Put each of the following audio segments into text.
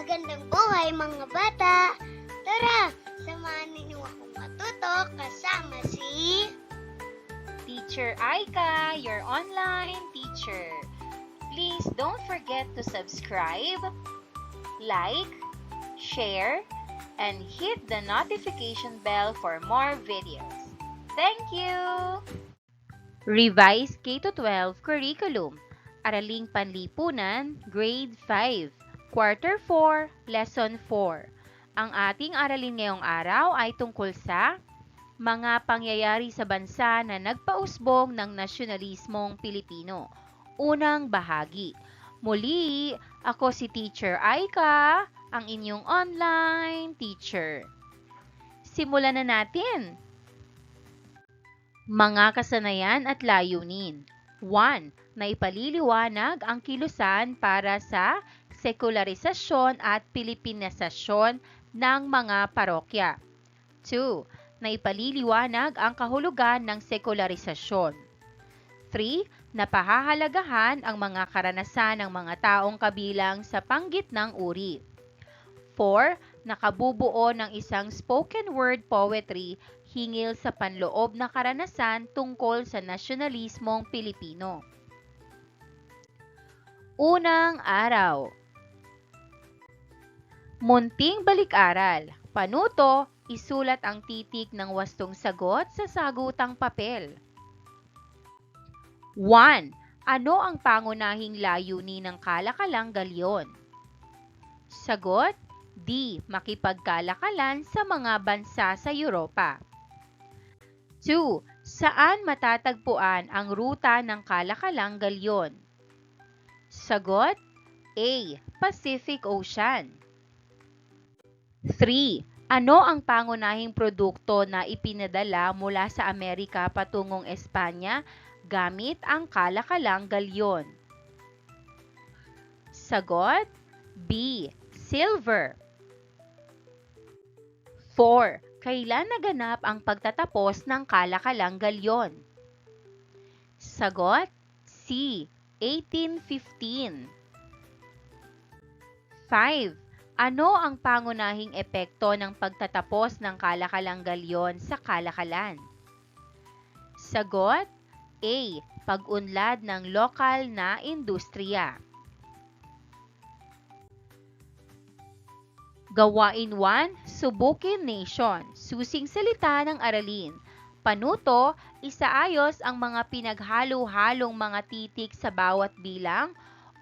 Magandang buhay mga bata! Tara, samahan ninyo akong matuto kasama si Teacher Aika, your online teacher. Please don't forget to subscribe, like, share, and hit the notification bell for more videos. Thank you! Revised K-12 Curriculum, Araling Panlipunan, Grade 5, Quarter 4, Lesson 4. Ang ating aralin ngayong araw ay tungkol sa mga pangyayari sa bansa na nagpausbong ng nasyonalismong Pilipino. Unang bahagi. Muli, ako si Teacher Aika, ang inyong online teacher. Simulan na natin. Mga kasanayan at layunin. 1. Naipaliliwanag ang kilusan para sa sekularisasyon at Pilipinisasyon ng mga parokya. 2. Naipaliliwanag ang kahulugan ng sekularisasyon. 3. Napahahalagahan ang mga karanasan ng mga taong kabilang sa panggitnang uri. 4. Nakabubuo ng isang spoken word poetry hingil sa panloob na karanasan tungkol sa nasyonalismong Pilipino. Unang araw. Munting balik-aral. Panuto, isulat ang titik ng wastong sagot sa sagutang papel. 1. Ano ang pangunahing layunin ng kalakalang galyon? Sagot: D. Makipagkalakalan sa mga bansa sa Europa. 2. Saan matatagpuan ang ruta ng kalakalang galyon? Sagot: A. Pacific Ocean. 3. Ano ang pangunahing produkto na ipinadala mula sa Amerika patungong Espanya gamit ang kalakalang galyon? Sagot: B. Silver. 4. Kailan naganap ang pagtatapos ng kalakalang galyon? Sagot: C. 1815. 5. Ano ang pangunahing epekto ng pagtatapos ng kalakalang galyon sa kalakalan? Sagot: A. Pag-unlad ng lokal na industriya. Gawain 1, Subukin Nation. Susing salita ng aralin. Panuto, isaayos ang mga pinaghalo-halong mga titik sa bawat bilang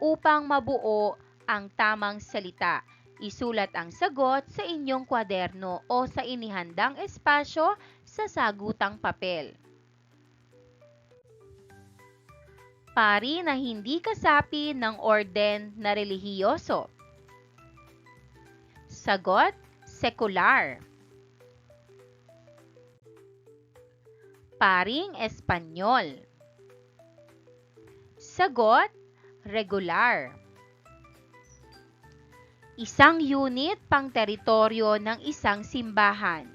upang mabuo ang tamang salita. Isulat ang sagot sa inyong kwaderno o sa inihandang espasyo sa sagutang papel. Pari na hindi kasapi ng orden na relihiyoso. Sagot: sekular. Paring Espanyol. Sagot: regular. Isang unit pang teritoryo ng isang simbahan.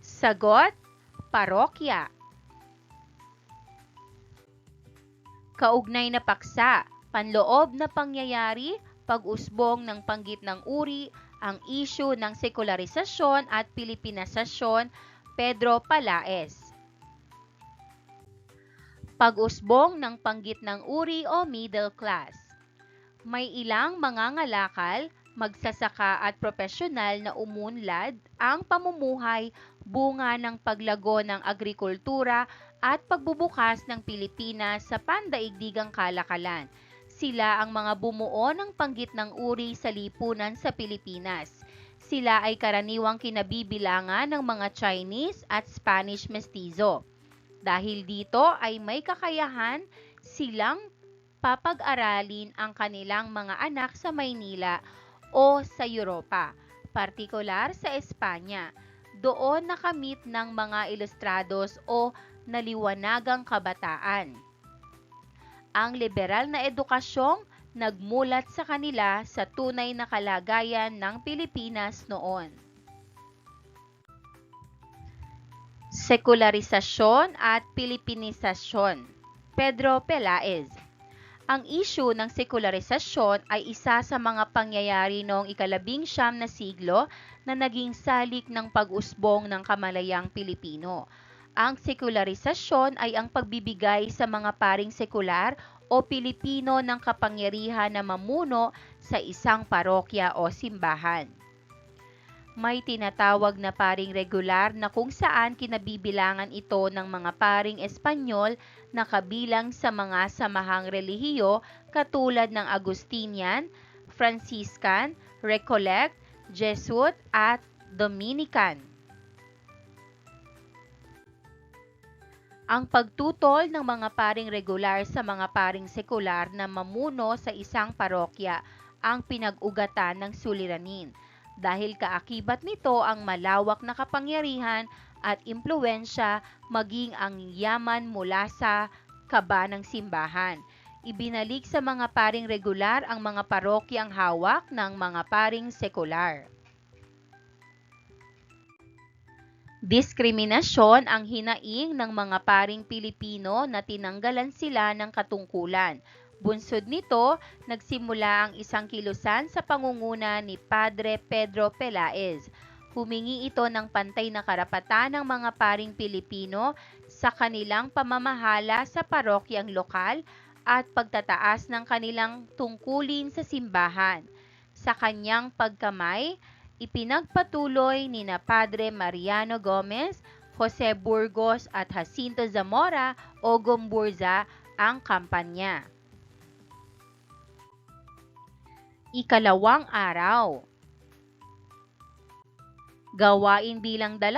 Sagot: parokya. Kaugnay na paksa, panloob na pangyayari, pag-usbong ng panggitnang uri, ang isyu ng sekularisasyon at Pilipinisasyon, Pedro Palaez. Pag-usbong ng panggitnang uri o middle class. May ilang mangangalakal, magsasaka at profesional na umunlad ang pamumuhay bunga ng paglago ng agrikultura at pagbubukas ng Pilipinas sa pandaigdigang kalakalan. Sila ang mga bumuo ng panggitnang uri sa lipunan sa Pilipinas. Sila ay karaniwang kinabibilangan ng mga Chinese at Spanish mestizo. Dahil dito ay may kakayahan silang papag-aralin ang kanilang mga anak sa Maynila o sa Europa, partikular sa Espanya. Doon nakamit ng mga ilustrados o naliwanagang kabataan. Ang liberal na edukasyong nagmulat sa kanila sa tunay na kalagayan ng Pilipinas noon. Sekularisasyon at Pilipinisasyon. Pedro Pelaez. Ang issue ng sekularisasyon ay isa sa mga pangyayari noong ika-19 na siglo na naging salik ng pag-usbong ng kamalayang Pilipino. Ang sekularisasyon ay ang pagbibigay sa mga paring sekular o Pilipino ng kapangyarihan na mamuno sa isang parokya o simbahan. May tinatawag na paring regular na kung saan kinabibilangan ito ng mga paring Espanyol na kabilang sa mga samahang relihiyo katulad ng Agustinian, Franciscan, Recollect, Jesuit at Dominican. Ang pagtutol ng mga paring regular sa mga paring sekular na mamuno sa isang parokya ang pinag-ugatan ng suliranin, dahil kaakibat nito ang malawak na kapangyarihan at impluwensya maging ang yaman mula sa kaba ng simbahan. Ibinalik sa mga paring regular ang mga parokyang hawak ng mga paring sekular. Diskriminasyon ang hinaing ng mga paring Pilipino na tinanggalan sila ng katungkulan. Bunsod nito, nagsimula ang isang kilusan sa pangunguna ni Padre Pedro Pelaez. Humingi ito ng pantay na karapatan ng mga paring Pilipino sa kanilang pamamahala sa parokyang lokal at pagtataas ng kanilang tungkulin sa simbahan. Sa kanyang pagkamay, ipinagpatuloy ni na Padre Mariano Gomez, Jose Burgos at Jacinto Zamora o Gomburza ang kampanya. Ikalawang araw. Gawain bilang 2,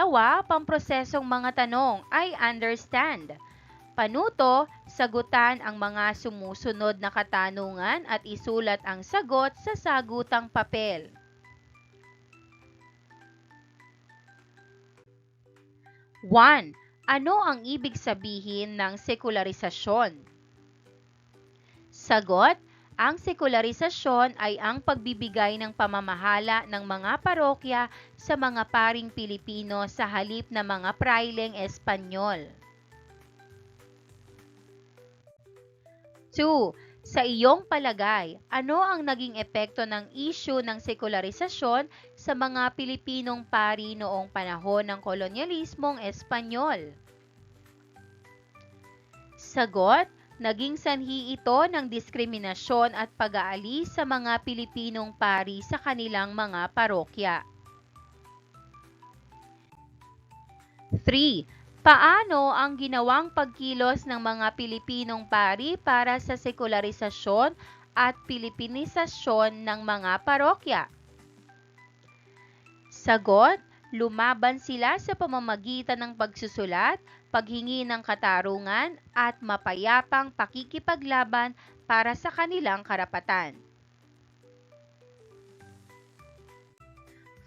pamprosesong mga tanong ay understand. Panuto, sagutan ang mga sumusunod na katanungan at isulat ang sagot sa sagutang papel. 1. Ano ang ibig sabihin ng sekularisasyon? Sagot: ang sekularisasyon ay ang pagbibigay ng pamamahala ng mga parokya sa mga paring Pilipino sa halip na mga praileng Espanyol. 2. Sa iyong palagay, ano ang naging epekto ng issue ng sekularisasyon sa mga Pilipinong pari noong panahon ng kolonyalismong Espanyol? Sagot: naging sanhi ito ng diskriminasyon at pag-aalis sa mga Pilipinong pari sa kanilang mga parokya. 3. Paano ang ginawang pagkilos ng mga Pilipinong pari para sa sekularisasyon at Pilipinisasyon ng mga parokya? Sagot: lumaban sila sa pamamagitan ng pagsusulat, paghingi ng katarungan at mapayapang pakikipaglaban para sa kanilang karapatan.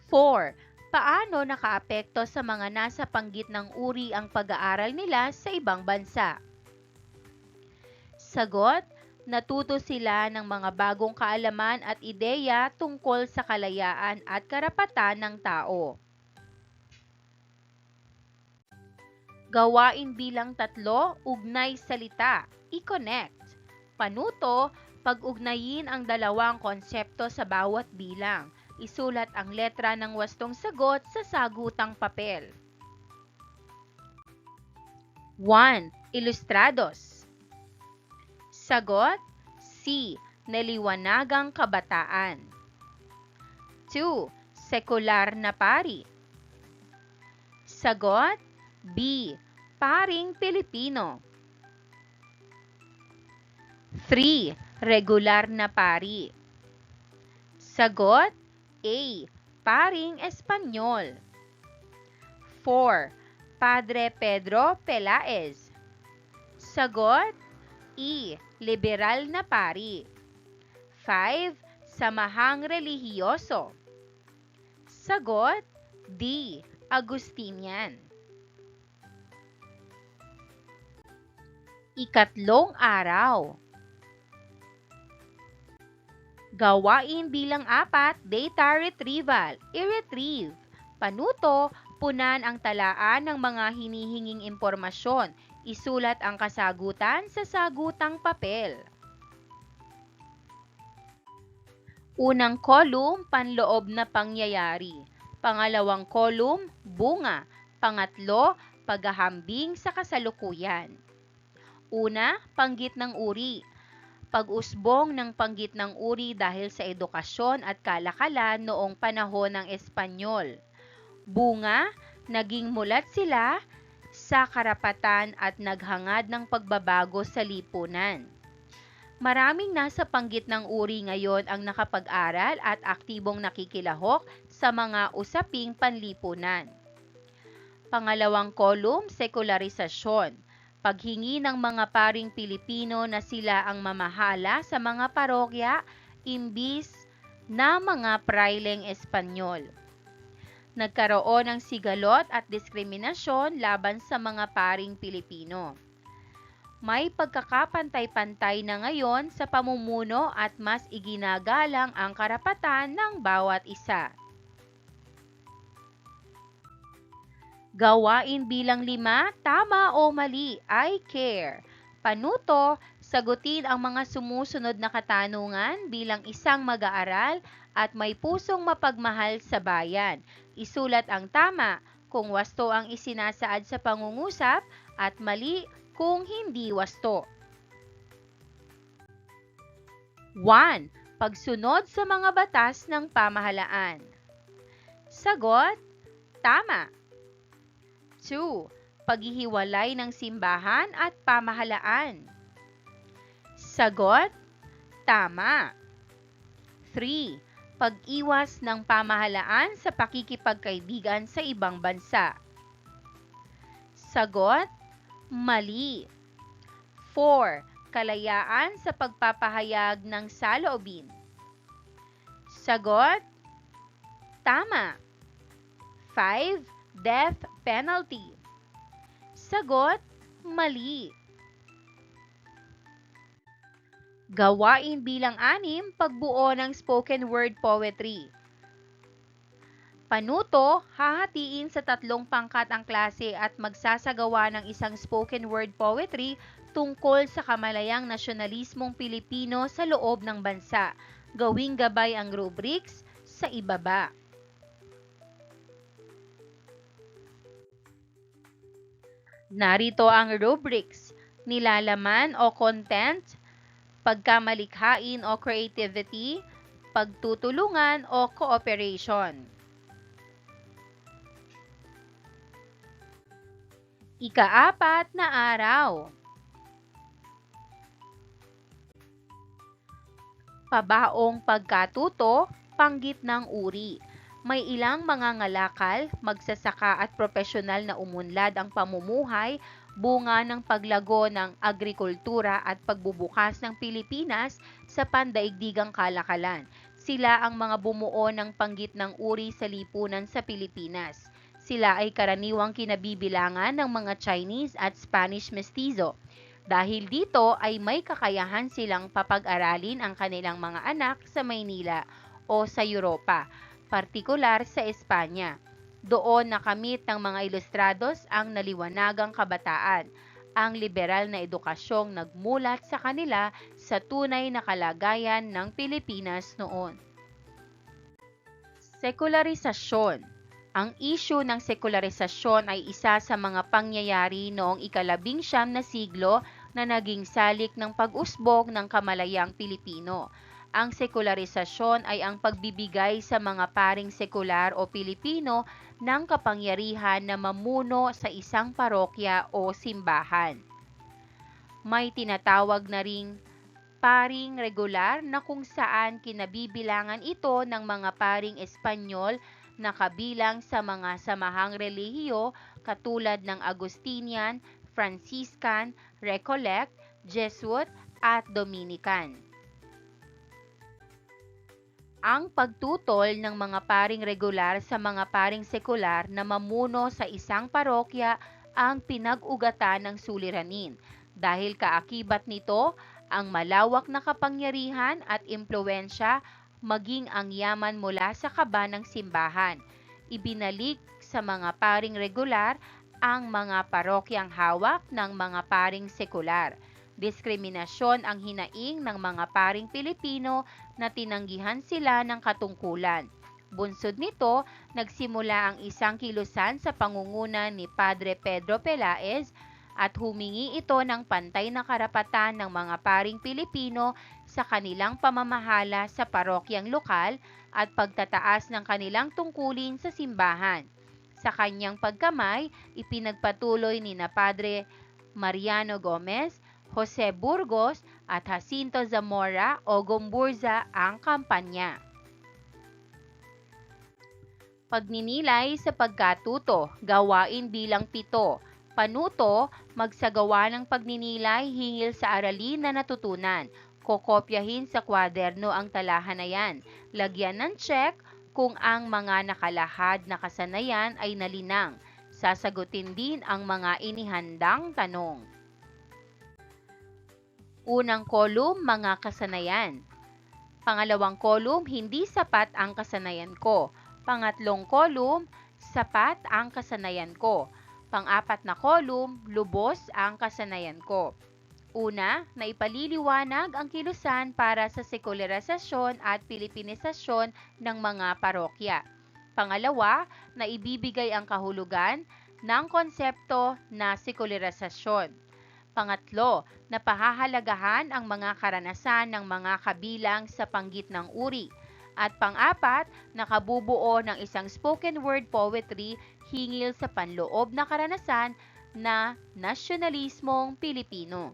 4. Paano nakaapekto sa mga nasa panggitnang uri ang pag-aaral nila sa ibang bansa? Sagot: natuto sila ng mga bagong kaalaman at ideya tungkol sa kalayaan at karapatan ng tao. Gawain bilang 3, ugnay salita, i-connect. Panuto, pag-ugnayin ang dalawang konsepto sa bawat bilang. Isulat ang letra ng wastong sagot sa sagutang papel. 1. Ilustrados. Sagot: C. Neliwanagang kabataan. 2. Sekular na pari. Sagot: B. Paring Pilipino. 3. Regular na pari. Sagot: A. Paring Espanyol. 4. Padre Pedro Pelaez. Sagot: E. Liberal na pari. 5. Samahang relihiyoso. Sagot: D. Agustinian. Ikatlong araw. Gawain bilang 4, data retrieval, i-retrieve. Panuto, punan ang talaan ng mga hinihinging impormasyon. Isulat ang kasagutan sa sagutang papel. Unang column, panloob na pangyayari. Pangalawang column, bunga. Pangatlo, paghahambing sa kasalukuyan. Una, panggit ng uri. Pag-usbong ng panggit ng uri dahil sa edukasyon at kalakalan noong panahon ng Espanyol. Bunga, naging mulat sila sa karapatan at naghangad ng pagbabago sa lipunan. Maraming nasa panggit ng uri ngayon ang nakapag-aral at aktibong nakikilahok sa mga usaping panlipunan. Pangalawang kolum, sekularisasyon. Paghingi ng mga paring Pilipino na sila ang mamahala sa mga parokya imbis na mga praileng Espanyol. Nagkaroon ng sigalot at diskriminasyon laban sa mga paring Pilipino. May pagkakapantay-pantay na ngayon sa pamumuno at mas iginagalang ang karapatan ng bawat isa. Gawain bilang 5, tama o mali, I care. Panuto, sagutin ang mga sumusunod na katanungan bilang isang mag-aaral at may pusong mapagmahal sa bayan. Isulat ang tama kung wasto ang isinasaad sa pangungusap at mali kung hindi wasto. 1. Pagsunod sa mga batas ng pamahalaan. Sagot, tama. 2. Paghihiwalay ng simbahan at pamahalaan. Sagot, tama. 3. Pag-iwas ng pamahalaan sa pakikipagkaibigan sa ibang bansa. Sagot, mali. 4. Kalayaan sa pagpapahayag ng saloobin. Sagot, tama. 5. Death penalty. Sagot, mali. Gawain bilang 6, pagbuo ng spoken word poetry. Panuto, hahatiin sa 3 pangkat ang klase at magsasagawa ng isang spoken word poetry tungkol sa kamalayang nasyonalismong Pilipino sa loob ng bansa. Gawing gabay ang rubrics sa ibaba. Narito ang rubrics: nilalaman o content, pagkamalikhain o creativity, pagtutulungan o cooperation. Ika-4 na araw. Pabaong pagkatuto, panggit ng uri. May ilang mga ngalakal, magsasaka at profesional na umunlad ang pamumuhay, bunga ng paglago ng agrikultura at pagbubukas ng Pilipinas sa pandaigdigang kalakalan. Sila ang mga bumuo ng panggit ng uri sa lipunan sa Pilipinas. Sila ay karaniwang kinabibilangan ng mga Chinese at Spanish mestizo. Dahil dito ay may kakayahan silang papag-aralin ang kanilang mga anak sa Maynila o sa Europa, partikular sa Espanya. Doon nakamit ng mga ilustrados ang naliwanagang kabataan, ang liberal na edukasyong nagmulat sa kanila sa tunay na kalagayan ng Pilipinas noon. Sekularisasyon. Ang isyu ng sekularisasyon ay isa sa mga pangyayari noong ika-19 na siglo na naging salik ng pag-usbong ng kamalayang Pilipino. Ang sekularisasyon ay ang pagbibigay sa mga paring sekular o Pilipino ng kapangyarihan na mamuno sa isang parokya o simbahan. May tinatawag na ring paring regular na kung saan kinabibilangan ito ng mga paring Espanyol na kabilang sa mga samahang relihiyo katulad ng Agustinian, Franciscan, Recollect, Jesuit at Dominican. Ang pagtutol ng mga paring regular sa mga paring sekular na mamuno sa isang parokya ang pinag-ugatan ng suliranin. Dahil kaakibat nito ang malawak na kapangyarihan at impluwensya maging ang yaman mula sa kaba ng simbahan. Ibinalik sa mga paring regular ang mga parokyang hawak ng mga paring sekular. Diskriminasyon ang hinaing ng mga paring Pilipino na tinanggihan sila ng katungkulan. Bunsod nito, nagsimula ang isang kilusan sa pangunguna ni Padre Pedro Pelaez at humingi ito ng pantay na karapatan ng mga paring Pilipino sa kanilang pamamahala sa parokyang lokal at pagtataas ng kanilang tungkulin sa simbahan. Sa kanyang pagkamay, ipinagpatuloy ni na Padre Mariano Gomez, Jose Burgos at Jacinto Zamora o Gomburza ang kampanya. Pagninilay sa pagkatuto, gawain bilang 7. Panuto, magsagawa ng pagninilay hinggil sa aralin na natutunan. Kokopyahin sa kwaderno ang talahanayan. Lagyan ng check kung ang mga nakalahad na kasanayan ay nalinang. Sasagutin din ang mga inihandang tanong. Unang kolum, mga kasanayan. Pangalawang kolum, hindi sapat ang kasanayan ko. Pangatlong kolum, sapat ang kasanayan ko. Pang-apat na kolum, lubos ang kasanayan ko. Una, naipaliliwanag ang kilusan para sa sekularisasyon at Pilipinisasyon ng mga parokya. Pangalawa, naibibigay ang kahulugan ng konsepto na sekularisasyon. Pangatlo, napahahalagahan ang mga karanasan ng mga kabilang sa panggitnang uri. At pang-apat, nakabubuo ng isang spoken word poetry hinggil sa panloob na karanasan na nasyonalismong Pilipino.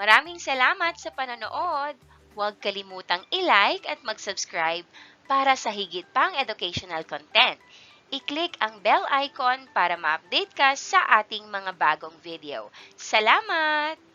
Maraming salamat sa panonood! Huwag kalimutang i-like at mag-subscribe para sa higit pang educational content. I-click ang bell icon para ma-update ka sa ating mga bagong video. Salamat!